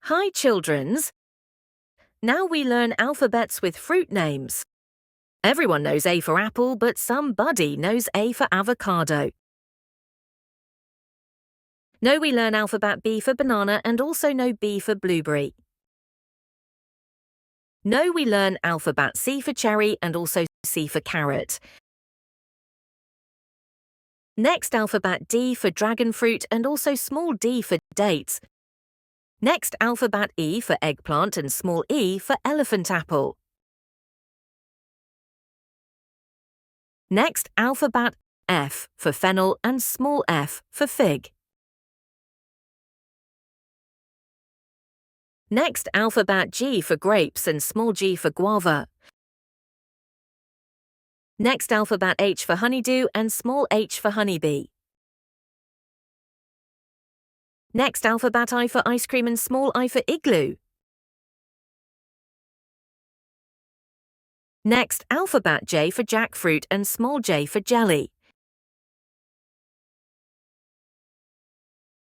Hi, childrens. Now we learn alphabets with fruit names. Everyone knows A for apple, but somebody knows A for avocado. Know we learn alphabet B for banana and also know B for blueberry. Know we learn alphabet C for cherry and also C for carrot. Next, alphabet D for dragon fruit and also small d for dates. Next, alphabet E for eggplant and small e for elephant apple. Next, alphabet F for fennel and small f for fig. Next, alphabet G for grapes and small g for guava. Next, alphabet H for honeydew and small h for honeybee. Next, alphabet I for ice cream and small I for igloo. Next, alphabet J for jackfruit and small j for jelly.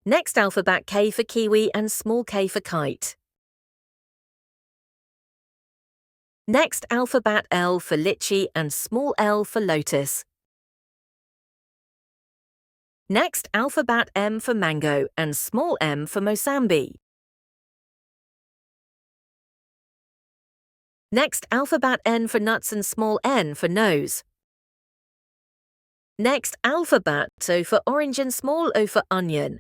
Next, alphabet K for kiwi and small k for kite. Next, alphabet L for lychee and small l for lotus. Next, alphabet M for mango and small m for mosambi. Next, alphabet N for nuts and small n for nose. Next, alphabet O for orange and small o for onion.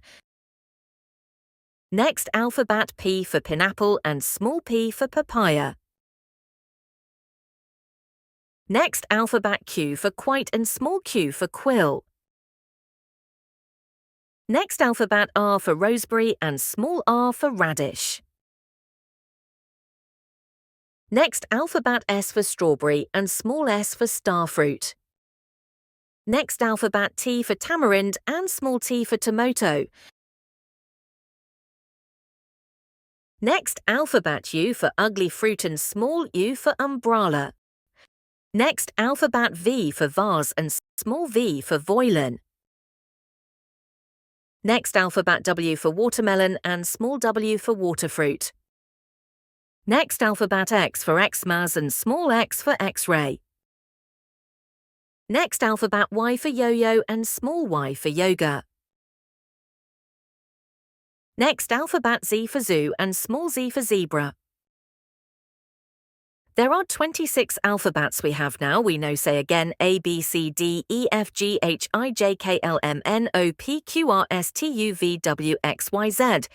Next, alphabet P for pineapple and small p for papaya. Next, alphabet Q for quite and small q for quill. Next, alphabet R for roseberry and small r for radish. Next, alphabet S for strawberry and small s for starfruit. Next, alphabet T for tamarind and small t for tomato. Next, alphabet U for ugly fruit and small u for umbrella. Next, alphabet V for vase and small v for violin. Next, alphabet W for watermelon and small w for waterfruit. Next, alphabet X for Xmas and small x for X-ray. Next, alphabet Y for yo-yo and small y for yoga. Next, alphabet Z for zoo and small z for zebra. There are 26 alphabets we have now. We know, say again, A, B, C, D, E, F, G, H, I, J, K, L, M, N, O, P, Q, R, S, T, U, V, W, X, Y, Z.